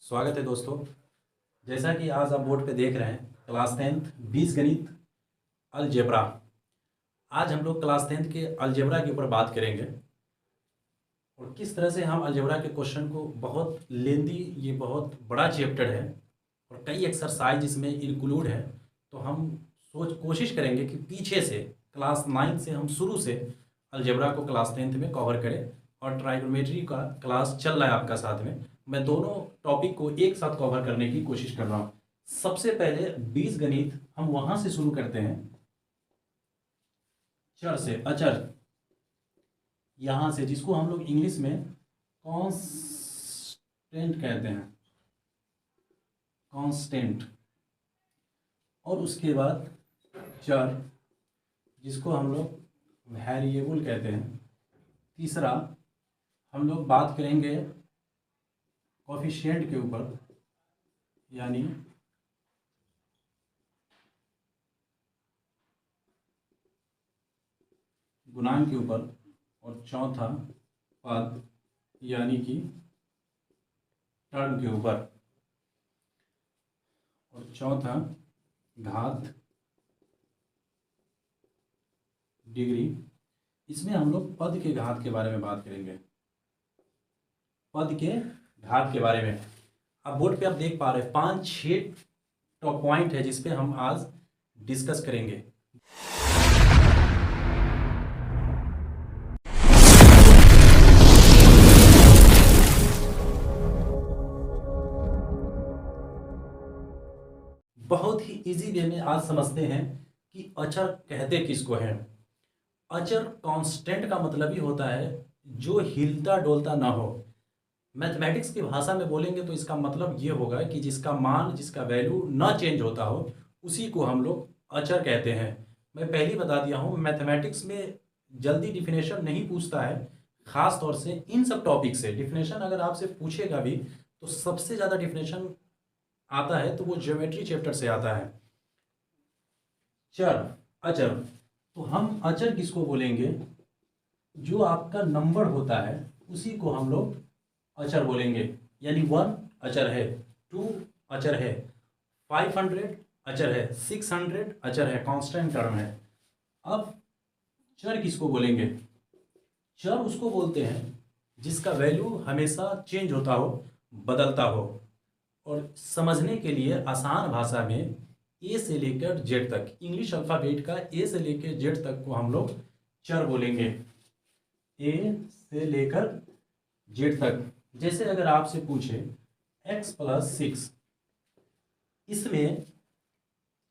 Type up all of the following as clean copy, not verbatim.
स्वागत है दोस्तों। जैसा कि आज आप बोर्ड पे देख रहे हैं, क्लास 10th बीजगणित अलजेब्रा। आज हम लोग क्लास 10th के अलजेब्रा के ऊपर बात करेंगे और किस तरह से हम अलजेब्रा के क्वेश्चन को बहुत लेंदी, ये बहुत बड़ा चैप्टर है और कई एक्सरसाइज इसमें इंक्लूड है। तो हम कोशिश करेंगे कि पीछे से क्लास 9 से हम शुरू से अलजेब्रा को क्लास 10th में कवर करें और ट्राइगोनोमेट्री का क्लास चल रहा है आपका साथ में। मैं दोनों टॉपिक को एक साथ कवर करने की कोशिश कर रहा हूँ। सबसे पहले बीजगणित हम वहां से शुरू करते हैं, चर से, अचर, यहां से, जिसको हम लोग इंग्लिश में कांस्टेंट कहते हैं, कांस्टेंट। और उसके बाद चर, जिसको हम लोग वेरिएबल कहते हैं। तीसरा हम लोग बात करेंगे कोफिशिएंट के ऊपर, यानी गुणांक के ऊपर। और चौथा पद, यानी कि टर्म के ऊपर। और चौथा घात, डिग्री। इसमें हम लोग पद के घात के बारे में बात करेंगे, पद के घात के बारे में। अब बोर्ड पे आप देख पा रहे हैं 5-6 टॉप पॉइंट है जिस पे हम आज डिस्कस करेंगे। बहुत ही इजी वे में आज समझते हैं कि अचर कहते किसको हैं। अचर कांस्टेंट का मतलब ही होता है जो हिलता डोलता ना हो। मैथमेटिक्स की भाषा में बोलेंगे तो इसका मतलब ये होगा कि जिसका मान, जिसका वैल्यू ना चेंज होता हो, उसी को हम लोग अचर कहते हैं। मैं पहले ही बता दिया हूँ, मैथमेटिक्स में जल्दी डिफिनेशन नहीं पूछता है। खास तौर से इन सब टॉपिक से डिफिनेशन अगर आपसे पूछेगा भी तो सबसे ज़्यादा डिफिनेशन आता है तो वो ज्योमेट्री चैप्टर से आता है। चर, अचर, तो हम अचर किसको बोलेंगे? जो आपका नंबर होता है उसी को हम लोग अचर बोलेंगे। यानी 1 अचर है, 2 अचर है, 500 अचर है, 600 अचर है, कांस्टेंट टर्म है। अब चर किसको बोलेंगे? चर उसको बोलते हैं जिसका वैल्यू हमेशा चेंज होता हो, बदलता हो। और समझने के लिए आसान भाषा में ए से लेकर जेड तक, इंग्लिश अल्फ़ाबेट का ए से लेकर जेड तक को हम लोग चर बोलेंगे, ए से लेकर जेड तक। जैसे अगर आपसे पूछे x + 6, इसमें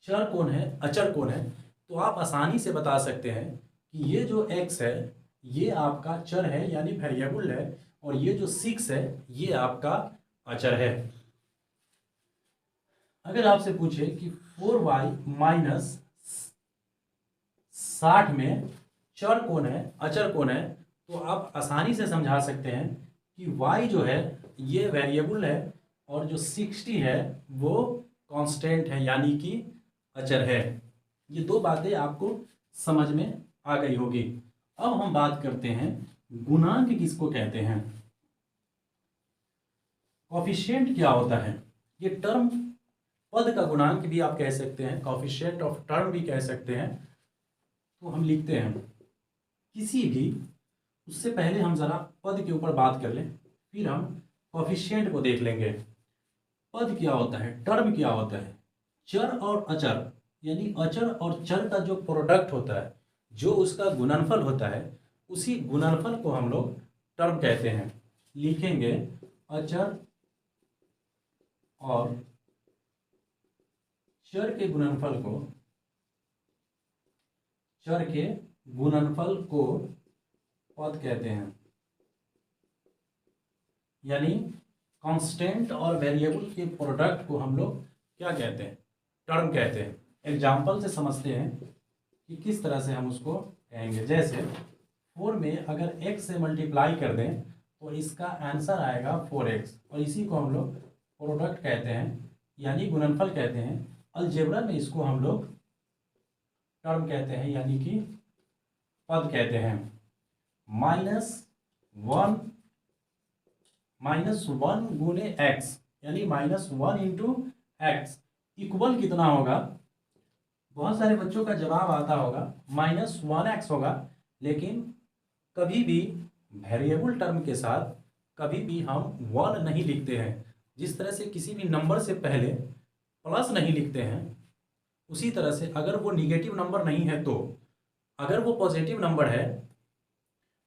चर कौन है, अचर कौन है, तो आप आसानी से बता सकते हैं कि ये जो x है ये आपका चर है यानी वेरिएबल है, और ये जो 6 है ये आपका अचर है। अगर आपसे पूछे कि 4y - 60 में चर कौन है, अचर कौन है, तो आप आसानी से समझा सकते हैं कि y जो है ये वेरिएबल है और जो 60 है वो कांस्टेंट है यानी कि अचर है। ये दो बातें आपको समझ में आ गई होगी। अब हम बात करते हैं गुणांक किसको कहते हैं। कोफिशिएंट क्या होता है? ये टर्म, पद का गुणांक भी आप कह सकते हैं, कोफिशिएंट ऑफ टर्म भी कह सकते हैं। तो हम लिखते हैं किसी भी, उससे पहले हम जरा पद के ऊपर बात कर लें, फिर हम कोफिशिएंट को देख लेंगे। पद क्या होता है, टर्म क्या होता है? चर और अचर, यानी अचर और चर का जो प्रोडक्ट होता है, जो उसका गुणनफल होता है, उसी गुणनफल को हम लोग टर्म कहते हैं। लिखेंगे अचर और चर के गुणनफल को, चर के गुणनफल को पद कहते हैं, यानी कांस्टेंट और वेरिएबल के प्रोडक्ट को हम लोग क्या कहते हैं? टर्म कहते हैं। एग्जाम्पल से समझते हैं कि किस तरह से हम उसको कहेंगे। जैसे 4 में अगर x से मल्टीप्लाई कर दें तो इसका आंसर आएगा 4x, और इसी को हम लोग प्रोडक्ट कहते हैं यानी गुणनफल कहते हैं। अलजेब्रा में इसको हम लोग टर्म कहते हैं यानी कि पद कहते हैं। -1 गुने x, यानी -1 इंटू एक्स इक्वल कितना होगा। बहुत सारे बच्चों का जवाब आता होगा -1x होगा, लेकिन कभी भी वेरिएबल टर्म के साथ कभी भी हम 1 नहीं लिखते हैं। जिस तरह से किसी भी नंबर से पहले प्लस नहीं लिखते हैं, उसी तरह से अगर वो निगेटिव नंबर नहीं है तो, अगर वो पॉजिटिव नंबर है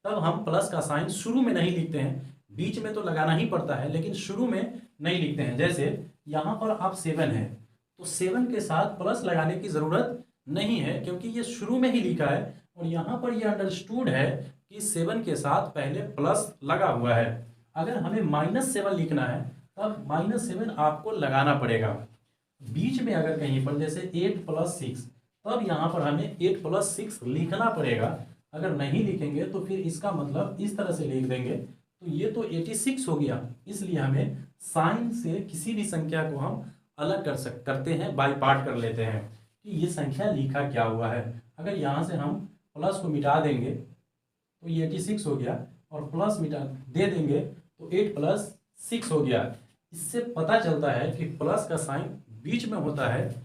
तब हम प्लस का साइन शुरू में नहीं लिखते हैं, बीच में तो लगाना ही पड़ता है लेकिन शुरू में नहीं लिखते हैं। जैसे यहाँ पर आप 7 है तो 7 के साथ प्लस लगाने की ज़रूरत नहीं है क्योंकि ये शुरू में ही लिखा है और यहाँ पर ये अंडरस्टूड है कि 7 के साथ पहले प्लस लगा हुआ है। अगर हमें -7 लिखना है तब -7 आपको लगाना पड़ेगा। बीच में अगर कहीं पर जैसे 8 + 6 तब यहाँ पर हमें 8 + 6 लिखना पड़ेगा। अगर नहीं लिखेंगे तो फिर इसका मतलब इस तरह से लिख देंगे तो ये तो 86 हो गया। इसलिए हमें साइन से किसी भी संख्या को हम अलग करते हैं, बाई पार्ट कर लेते हैं कि ये संख्या लिखा क्या हुआ है। अगर यहाँ से हम प्लस को मिटा देंगे तो ये 86 हो गया और प्लस मिटा दे देंगे तो 8 + 6 हो गया। इससे पता चलता है कि प्लस का साइन बीच में होता है,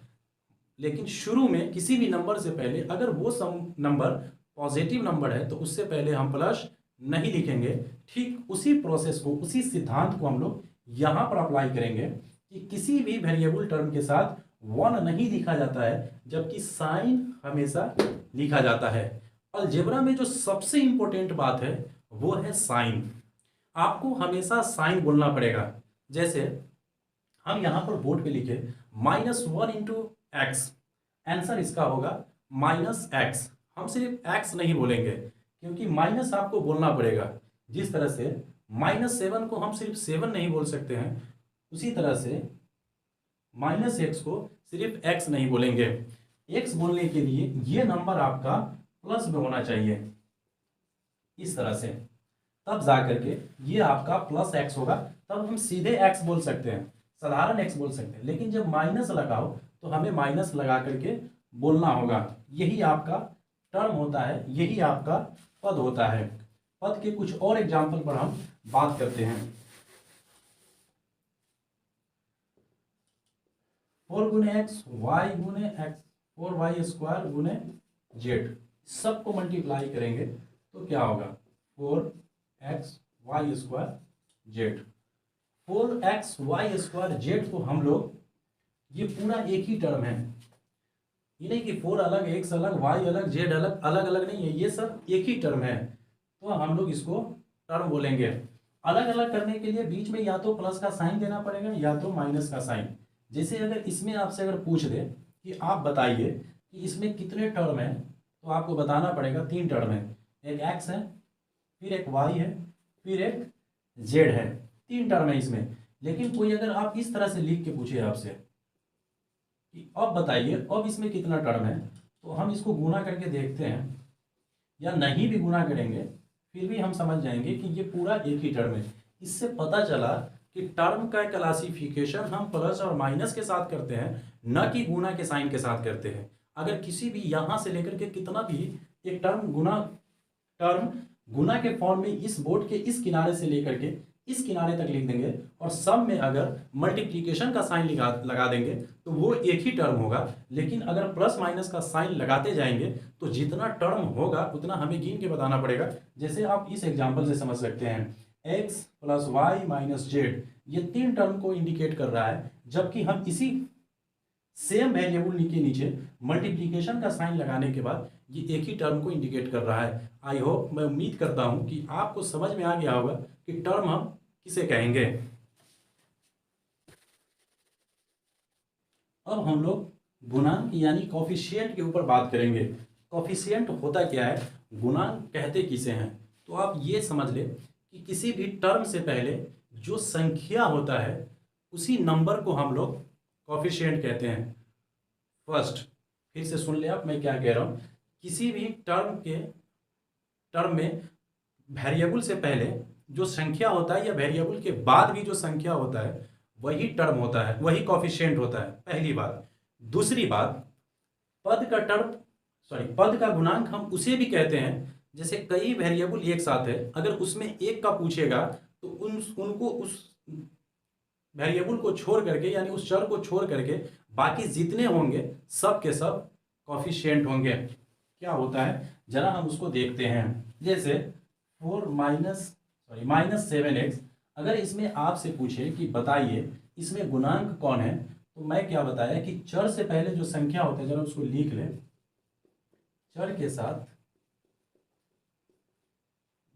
लेकिन शुरू में किसी भी नंबर से पहले अगर वो नंबर पॉजिटिव नंबर है तो उससे पहले हम प्लस नहीं लिखेंगे। ठीक उसी प्रोसेस को, उसी सिद्धांत को हम लोग यहाँ पर अप्लाई करेंगे कि किसी भी वेरिएबल टर्म के साथ 1 नहीं लिखा जाता है, जबकि साइन हमेशा लिखा जाता है। अलजेब्रा में जो सबसे इंपॉर्टेंट बात है वो है साइन। आपको हमेशा साइन बोलना पड़ेगा। जैसे हम यहाँ पर बोर्ड पे लिखे -1 इंटू एक्स, आंसर इसका होगा -x। हम सिर्फ x नहीं बोलेंगे क्योंकि माइनस आपको बोलना पड़ेगा। जिस तरह से -7 को हम सिर्फ 7 नहीं बोल सकते हैं, उसी तरह से -x को सिर्फ x नहीं बोलेंगे। x बोलने के लिए ये नंबर आपका प्लस में होना चाहिए इस तरह से, तब जा करके ये आपका +x होगा। तब हम सीधे x बोल सकते हैं, साधारण x बोल सकते हैं। लेकिन जब माइनस लगाओ तो हमें माइनस लगा करके बोलना होगा। यही आपका टर्म होता है, यही आपका पद होता है। पद के कुछ और एग्जाम्पल पर हम बात करते हैं। 4 × x, y × x, 4y² × z, सबको मल्टीप्लाई करेंगे तो क्या होगा 4xy² z। 4xy² z को हम लोग, ये पूरा एक ही टर्म है। ये नहीं कि 4 अलग, x अलग, y अलग, z अलग, अलग अलग नहीं है, ये सब एक ही टर्म है। तो हम लोग इसको टर्म बोलेंगे। अलग अलग करने के लिए बीच में या तो प्लस का साइन देना पड़ेगा या तो माइनस का साइन। जैसे अगर इसमें आपसे अगर पूछ दे कि आप बताइए कि इसमें कितने टर्म हैं, तो आपको बताना पड़ेगा 3 टर्म है। एक x है, फिर एक y है, फिर एक z है। 3 टर्म है इसमें। लेकिन कोई अगर आप इस तरह से लिख के पूछे आपसे कि अब बताइए अब इसमें कितना टर्म है, तो हम इसको गुना करके देखते हैं, या नहीं भी गुना करेंगे फिर भी हम समझ जाएंगे कि ये पूरा एक ही टर्म है। इससे पता चला कि टर्म का क्लासिफिकेशन हम प्लस और माइनस के साथ करते हैं, न कि गुना के साइन के साथ करते हैं। अगर किसी भी यहाँ से लेकर के कितना भी एक टर्म गुना के फॉर्म में इस बोर्ड के इस किनारे से लेकर के इस किनारे तक लिख देंगे और सब में अगर मल्टीप्लिकेशन का साइन लगा देंगे तो वो एक ही टर्म होगा। लेकिन अगर प्लस माइनस का साइन लगाते जाएंगे तो जितना टर्म होगा उतना हमें गिन के बताना पड़ेगा। जैसे आप इस एग्जांपल से समझ सकते हैं, x + y - z, ये 3 टर्म को इंडिकेट कर रहा है, जबकि हम इसी सेम वेरिएबल के नीचे मल्टीप्लिकेशन का साइन लगाने के बाद ये एक ही टर्म को इंडिकेट कर रहा है। आई होप, मैं उम्मीद करता हूँ कि आपको समझ में आ गया होगा कि टर्म हम किसे कहेंगे। अब हम लोग गुणांक यानी कॉफिशिएंट के ऊपर बात करेंगे। कॉफिशिएंट होता क्या है, गुणांक कहते किसे हैं, तो आप ये समझ ले कि किसी भी टर्म से पहले जो संख्या होता है उसी नंबर को हम लोग कॉफिशिएंट कहते हैं। फर्स्ट, फिर से सुन ले आप मैं क्या कह रहा हूँ। किसी भी टर्म में वेरिएबल से पहले जो संख्या होता है या वेरिएबल के बाद भी जो संख्या होता है वही टर्म होता है, वही कॉफिशिएंट होता है, पहली बात। दूसरी बात, पद का गुणांक हम उसे भी कहते हैं जैसे कई वेरिएबल एक साथ है, अगर उसमें एक का पूछेगा तो उनको उस वेरिएबल को छोड़ करके यानी उस चर को छोड़ करके बाकी जितने होंगे सब के सब कॉफिशिएंट होंगे। क्या होता है जरा हम उसको देखते हैं। जैसे -7x, अगर इसमें आपसे पूछे कि बताइए इसमें गुणांक कौन है, तो मैं क्या बताया कि चर से पहले जो संख्या होता है जरा उसको लिख ले। चर के साथ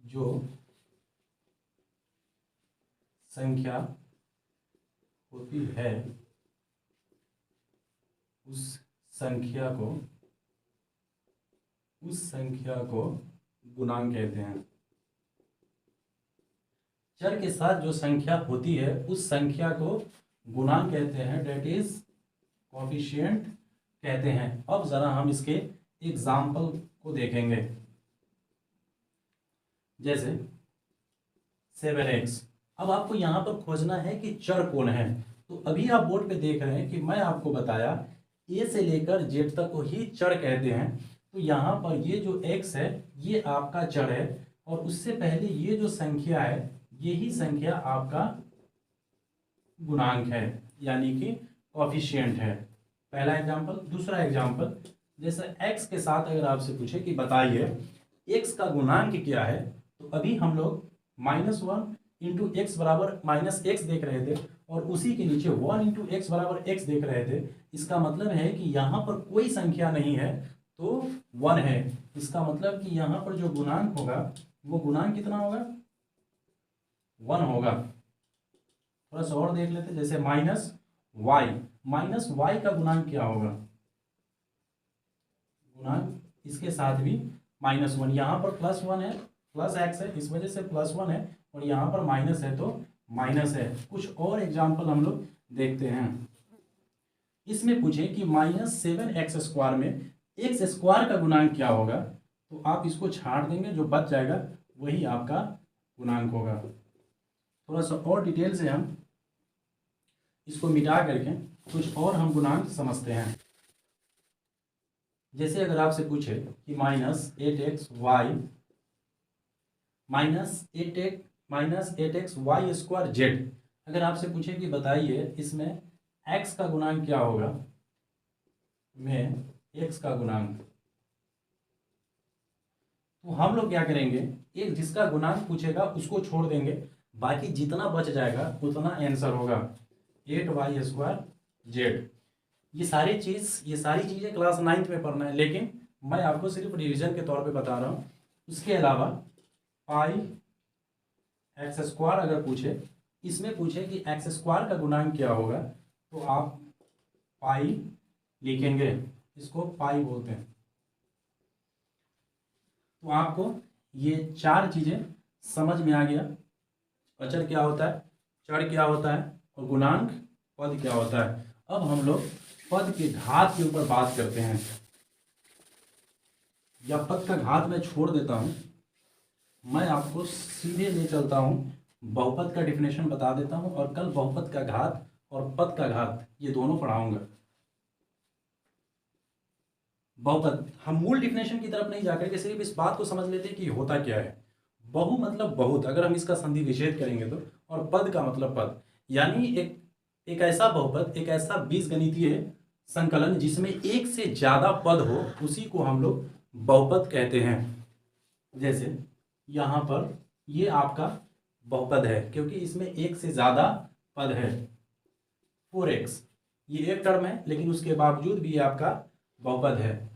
जो संख्या होती है उस संख्या को गुणांक कहते हैं। चर के साथ जो संख्या होती है उस संख्या को गुणांक कहते हैं, डेट इज कोफिशिएंट कहते हैं। अब जरा हम इसके एग्जाम्पल को देखेंगे। जैसे 7x, अब आपको यहाँ पर खोजना है कि चर कौन है। तो अभी आप बोर्ड पे देख रहे हैं कि मैं आपको बताया ए से लेकर जेड तक को ही चर कहते हैं। तो यहाँ पर ये जो x है ये आपका चर है, और उससे पहले ये जो संख्या है यही संख्या आपका गुणांक है, यानी कि कोफिशिएंट है। पहला एग्जाम्पल। दूसरा एग्जाम्पल, जैसे x के साथ अगर आपसे पूछे कि बताइए x का गुणांक क्या है, तो अभी हम लोग -1 इंटू एक्स बराबर -x देख रहे थे, और उसी के नीचे 1 इंटू एक्स बराबर x देख रहे थे। इसका मतलब है कि यहाँ पर कोई संख्या नहीं है तो 1 है। इसका मतलब कि यहाँ पर जो गुणांक होगा वो गुणांक कितना होगा, 1 होगा। थोड़ा सा और देख लेते, जैसे -y का गुणांक क्या होगा, गुणांक इसके साथ भी -1, यहाँ पर +1 है, +x है, इस वजह से +1 है, और यहाँ पर माइनस है तो माइनस है। कुछ और एग्जाम्पल हम लोग देखते हैं। इसमें पूछे कि -7x² में x² का गुणांक क्या होगा, तो आप इसको छाड़ देंगे, जो बच जाएगा वही आपका गुणांक होगा। थोड़ा सा और डिटेल से हम इसको मिटा करके कुछ और हम गुणांक समझते हैं। जैसे अगर आपसे पूछे कि -8xy² अगर आपसे पूछे कि बताइए इसमें x का गुणांक क्या होगा, में x का गुणांक, तो हम लोग क्या करेंगे, एक जिसका गुणांक पूछेगा उसको छोड़ देंगे, बाकी जितना बच जाएगा उतना आंसर होगा। 8y²z। ये सारी चीज़ें क्लास 9th में पढ़ना है, लेकिन मैं आपको सिर्फ रिवीजन के तौर पे बता रहा हूँ। उसके अलावा πx² अगर पूछे, इसमें पूछे कि x² का गुणांक क्या होगा, तो आप पाई लिखेंगे, इसको पाई बोलते हैं। तो आपको ये 4 चीज़ें समझ में आ गया। अचर क्या होता है, चर क्या होता है, और गुणांक पद क्या होता है। अब हम लोग पद के घात के ऊपर बात करते हैं, या पद का घात मैं छोड़ देता हूं, मैं आपको सीधे ले चलता हूं, बहुपद का डिफिनेशन बता देता हूं, और कल बहुपद का घात और पद का घात ये दोनों पढ़ाऊंगा। बहुपद, हम मूल डिफिनेशन की तरफ नहीं जाकर के सिर्फ इस बात को समझ लेते हैं कि होता क्या है। बहु मतलब बहुत, अगर हम इसका संधि विच्छेद करेंगे तो, और पद का मतलब पद, यानी एक ऐसा बहुपद, एक ऐसा बीजगणितीय संकलन जिसमें एक से ज्यादा पद हो, उसी को हम लोग बहुपद कहते हैं। जैसे यहाँ पर ये आपका बहुपद है क्योंकि इसमें एक से ज्यादा पद है। 4x ये एक टर्म है, लेकिन उसके बावजूद भी ये आपका बहुपद है।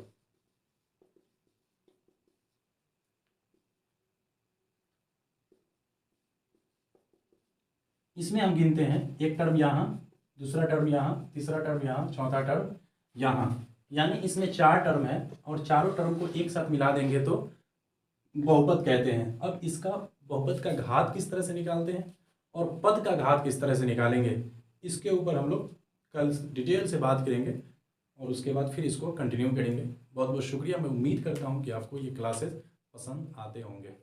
इसमें हम गिनते हैं एक टर्म यहाँ, दूसरा टर्म यहाँ, तीसरा टर्म यहाँ, चौथा टर्म यहाँ, यानी इसमें 4 टर्म है, और चारों टर्म को एक साथ मिला देंगे तो बहुपद कहते हैं। अब इसका बहुपद का घात किस तरह से निकालते हैं और पद का घात किस तरह से निकालेंगे, इसके ऊपर हम लोग कल डिटेल से बात करेंगे, और उसके बाद फिर इसको कंटिन्यू करेंगे। बहुत बहुत शुक्रिया। मैं उम्मीद करता हूँ कि आपको ये क्लासेस पसंद आते होंगे।